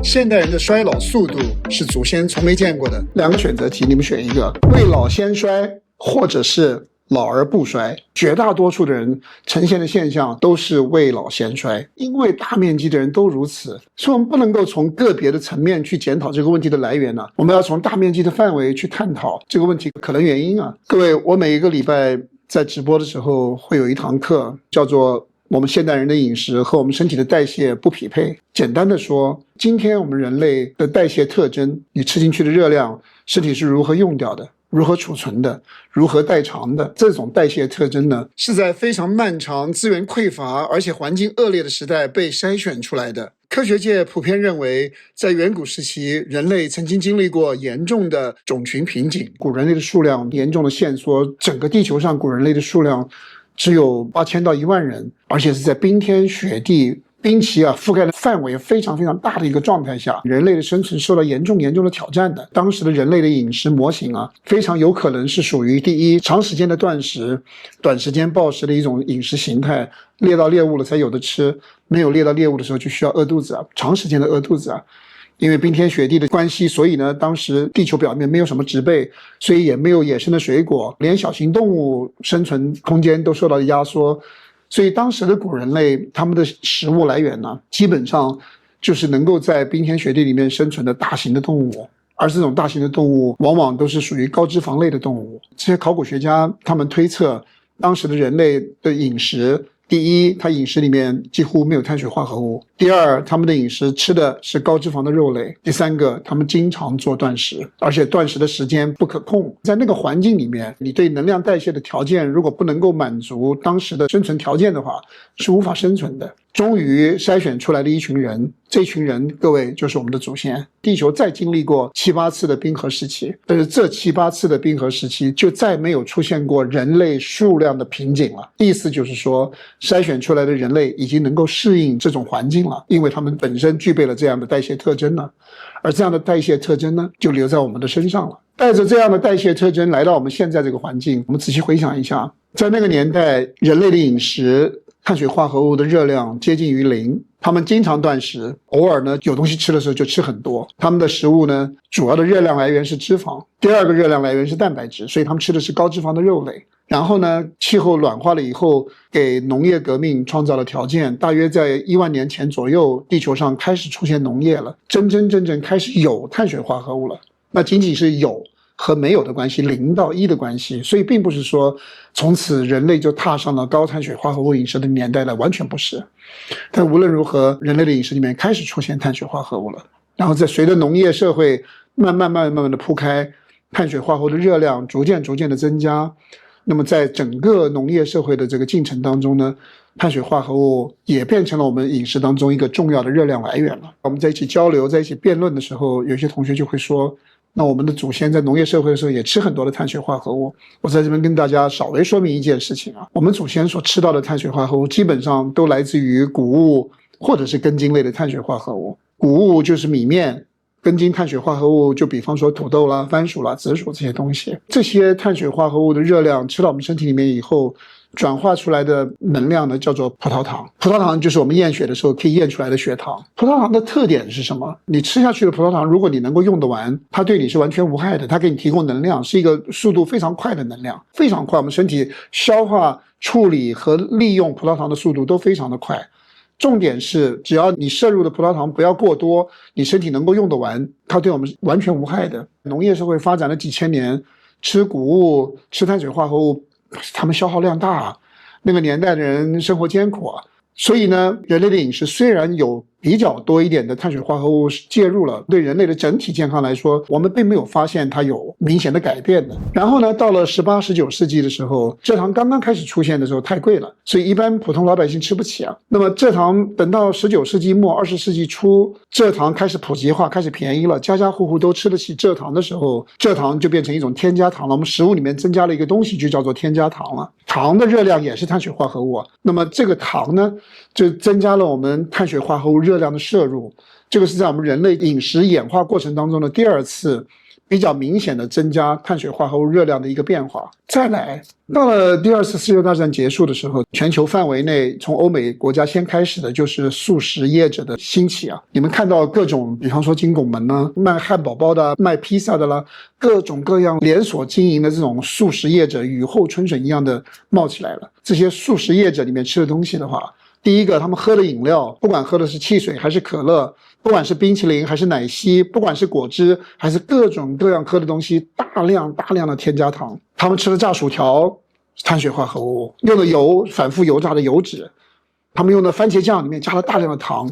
现代人的衰老速度是祖先从没见过的。两个选择题，你们选一个：未老先衰，或者是老而不衰。绝大多数的人呈现的现象都是未老先衰，因为大面积的人都如此，所以我们不能够从个别的层面去检讨这个问题的来源呢，我们要从大面积的范围去探讨这个问题可能原因啊。各位，我每一个礼拜在直播的时候会有一堂课，叫做我们现代人的饮食和我们身体的代谢不匹配。简单的说，今天我们人类的代谢特征，你吃进去的热量，身体是如何用掉的，如何储存的，如何代偿的，这种代谢特征呢，是在非常漫长、资源匮乏而且环境恶劣的时代被筛选出来的。科学界普遍认为，在远古时期，人类曾经经历过严重的种群瓶颈，古人类的数量严重的限缩，整个地球上古人类的数量只有8000到1万人，而且是在冰天雪地、冰期覆盖的范围非常非常大的一个状态下，人类的生存受到严重的挑战的。当时的人类的饮食模型非常有可能是属于第一，长时间的断食、短时间暴食的一种饮食形态，猎到猎物了才有的吃，没有猎到猎物的时候就需要饿肚子长时间的饿肚子因为冰天雪地的关系，所以呢，当时地球表面没有什么植被，所以也没有野生的水果，连小型动物生存空间都受到了压缩。所以当时的古人类，他们的食物来源呢，基本上就是能够在冰天雪地里面生存的大型的动物，而这种大型的动物往往都是属于高脂肪类的动物。这些考古学家他们推测，当时的人类的饮食，第一，他饮食里面几乎没有碳水化合物；第二，他们的饮食吃的是高脂肪的肉类；第三个，他们经常做断食，而且断食的时间不可控。在那个环境里面，你对能量代谢的条件如果不能够满足当时的生存条件的话，是无法生存的。终于筛选出来的一群人，这群人各位就是我们的祖先。地球再经历过7、8次的冰河时期，但是这7、8次的冰河时期就再没有出现过人类数量的瓶颈了。意思就是说，筛选出来的人类已经能够适应这种环境了，因为他们本身具备了这样的代谢特征了，而这样的代谢特征呢，就留在我们的身上了。带着这样的代谢特征来到我们现在这个环境，我们仔细回想一下，在那个年代，人类的饮食碳水化合物的热量接近于0，他们经常断食，偶尔呢有东西吃的时候就吃很多。他们的食物呢，主要的热量来源是脂肪，第二个热量来源是蛋白质，所以他们吃的是高脂肪的肉类。然后呢，气候暖化了以后，给农业革命创造了条件，大约在1万年前左右，地球上开始出现农业了，真正开始有碳水化合物了。那仅仅是有和没有的关系，0到1的关系，所以并不是说从此人类就踏上了高碳水化合物饮食的年代了，完全不是。但无论如何，人类的饮食里面开始出现碳水化合物了，然后在随着农业社会慢慢的铺开，碳水化合物的热量逐渐的增加，那么在整个农业社会的这个进程当中呢，碳水化合物也变成了我们饮食当中一个重要的热量来源了。我们在一起交流，在一起辩论的时候，有些同学就会说，那我们的祖先在农业社会的时候也吃很多的碳水化合物。我在这边跟大家稍微说明一件事情我们祖先所吃到的碳水化合物基本上都来自于谷物或者是根茎类的碳水化合物。谷物就是米面，根茎碳水化合物就比方说土豆啦、番薯啦、紫薯这些东西。这些碳水化合物的热量吃到我们身体里面以后，转化出来的能量呢，叫做葡萄糖。葡萄糖就是我们验血的时候可以验出来的血糖。葡萄糖的特点是什么？你吃下去的葡萄糖，如果你能够用得完，它对你是完全无害的，它给你提供能量，是一个速度非常快的能量，非常快。我们身体消化、处理和利用葡萄糖的速度都非常的快。重点是，只要你摄入的葡萄糖不要过多，你身体能够用得完，它对我们是完全无害的。农业社会发展了几千年，吃谷物、吃碳水化合物，他们消耗量大那个年代的人生活艰苦所以呢，人类的饮食虽然有比较多一点的碳水化合物介入了，对人类的整体健康来说，我们并没有发现它有明显的改变的。然后呢，到了18、19世纪的时候，蔗糖刚刚开始出现的时候太贵了，所以一般普通老百姓吃不起那么蔗糖等到19世纪末、20世纪初，蔗糖开始普及化，开始便宜了，家家户户都吃得起蔗糖的时候，蔗糖就变成一种添加糖了。我们食物里面增加了一个东西，就叫做添加糖了。糖的热量也是碳水化合物那么这个糖呢，就增加了我们碳水化合物热量的摄入。这个是在我们人类饮食演化过程当中的第2次比较明显的增加碳水化合物热量的一个变化。再来，到了第二次世界大战结束的时候，全球范围内从欧美国家先开始的就是素食业者的兴起啊。你们看到各种，比方说金拱门呢，卖汉堡包的、卖披萨的啦，各种各样连锁经营的这种素食业者雨后春笋一样的冒起来了。这些素食业者里面吃的东西的话，第一个，他们喝的饮料，不管喝的是汽水还是可乐，不管是冰淇淋还是奶昔，不管是果汁还是各种各样喝的东西，大量的添加糖。他们吃的炸薯条，碳水化合物，用的油，反复油炸的油脂，他们用的番茄酱里面加了大量的糖。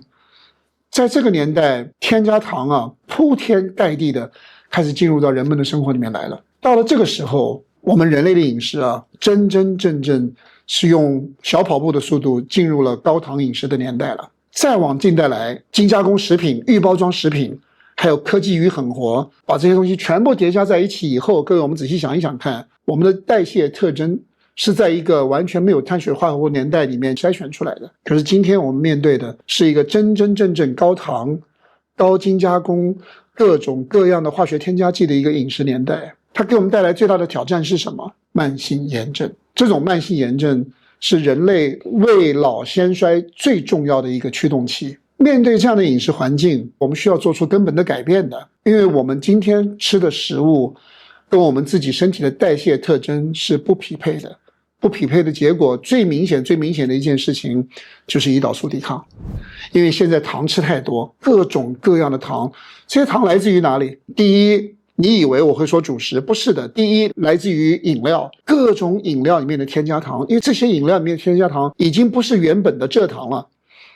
在这个年代，添加糖啊，铺天盖地的开始进入到人们的生活里面来了。到了这个时候，我们人类的饮食啊，真正是用小跑步的速度进入了高糖饮食的年代了。再往近代来，精加工食品、预包装食品，还有科技与狠活，把这些东西全部叠加在一起以后，各位我们仔细想一想看，我们的代谢特征是在一个完全没有碳水化合物年代里面筛选出来的。可是今天我们面对的是一个真正高糖、高精加工、各种各样的化学添加剂的一个饮食年代。它给我们带来最大的挑战是什么？慢性炎症。这种慢性炎症是人类未老先衰最重要的一个驱动器。面对这样的饮食环境，我们需要做出根本的改变的，因为我们今天吃的食物跟我们自己身体的代谢特征是不匹配的。不匹配的结果，最明显的一件事情就是胰岛素抵抗。因为现在糖吃太多，各种各样的糖，这些糖来自于哪里？第一，你以为我会说主食，不是的。第一，来自于饮料，各种饮料里面的添加糖，因为这些饮料里面的添加糖已经不是原本的蔗糖了，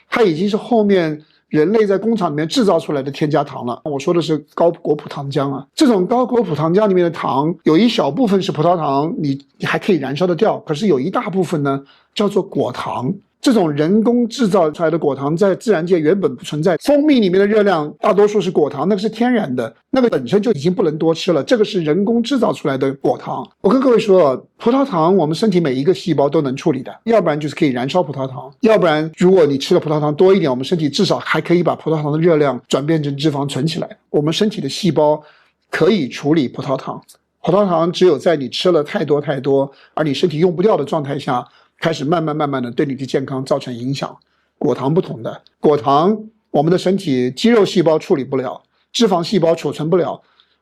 它已经是后面人类在工厂里面制造出来的添加糖了。我说的是高果葡糖浆啊，这种高果葡糖浆里面的糖，有一小部分是葡萄糖，你还可以燃烧得掉，可是有一大部分呢，叫做果糖。这种人工制造出来的果糖在自然界原本不存在。蜂蜜里面的热量大多数是果糖，那个是天然的，那个本身就已经不能多吃了，这个是人工制造出来的果糖。我跟各位说，葡萄糖我们身体每一个细胞都能处理的，要不然就是可以燃烧葡萄糖，要不然如果你吃的葡萄糖多一点，我们身体至少还可以把葡萄糖的热量转变成脂肪存起来。我们身体的细胞可以处理葡萄糖，葡萄糖只有在你吃了太多而你身体用不掉的状态下，开始慢慢的对你的健康造成影响。果糖不同的，果糖我们的身体肌肉细胞处理不了，脂肪细胞储存不了，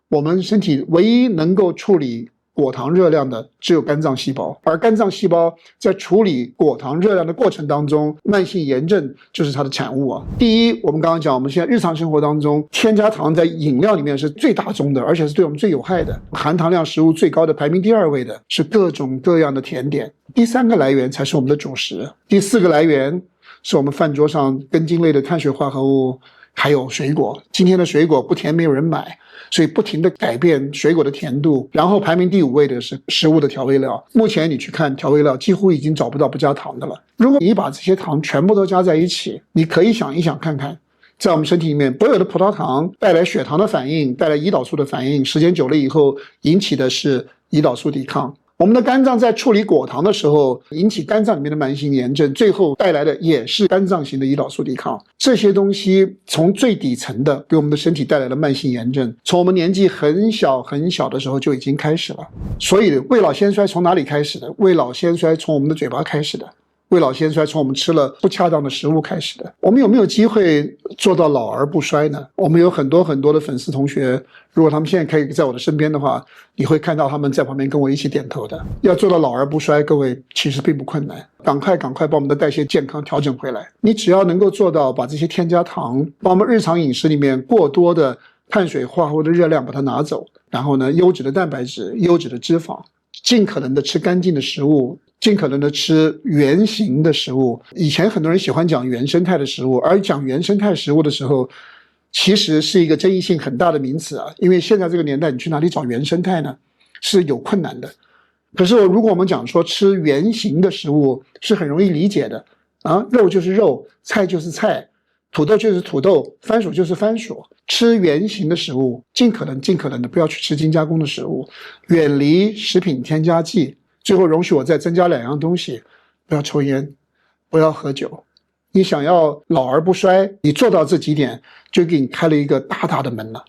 我们身体唯一能够处理果糖热量的只有肝脏细胞，而肝脏细胞在处理果糖热量的过程当中，慢性炎症就是它的产物啊。第一，我们刚刚讲，我们现在日常生活当中添加糖在饮料里面是最大宗的，而且是对我们最有害的。含糖量食物最高的，排名第2位的是各种各样的甜点。第3个来源才是我们的主食。第4个来源是我们饭桌上根茎类的碳水化合物，还有水果。今天的水果不甜，没有人买，所以不停地改变水果的甜度。然后排名第5位的是食物的调味料。目前你去看调味料，几乎已经找不到不加糖的了。如果你把这些糖全部都加在一起，你可以想一想看看，在我们身体里面，所有的葡萄糖带来血糖的反应，带来胰岛素的反应，时间久了以后引起的是胰岛素抵抗。我们的肝脏在处理果糖的时候，引起肝脏里面的慢性炎症，最后带来的也是肝脏型的胰岛素抵抗。这些东西从最底层的给我们的身体带来了慢性炎症，从我们年纪很小的时候就已经开始了。所以未老先衰从哪里开始的？未老先衰从我们的嘴巴开始的。未老先衰从我们吃了不恰当的食物开始的。我们有没有机会做到老而不衰呢？我们有很多的粉丝同学，如果他们现在可以在我的身边的话，你会看到他们在旁边跟我一起点头的。要做到老而不衰，各位其实并不困难，赶快把我们的代谢健康调整回来。你只要能够做到把这些添加糖，把我们日常饮食里面过多的碳水化合物的热量把它拿走，然后呢，优质的蛋白质、优质的脂肪，尽可能的吃干净的食物，尽可能的吃原形的食物。以前很多人喜欢讲原生态的食物，而讲原生态食物的时候，其实是一个争议性很大的名词啊。因为现在这个年代，你去哪里找原生态呢？是有困难的。可是如果我们讲说吃原形的食物，是很容易理解的啊，肉就是肉，菜就是菜，土豆就是土豆，番薯就是番薯。吃原形的食物，尽可能的不要去吃精加工的食物，远离食品添加剂。最后容许我再增加2样东西，不要抽烟，不要喝酒。你想要老而不衰，你做到这几点，就给你开了一个大大的门了。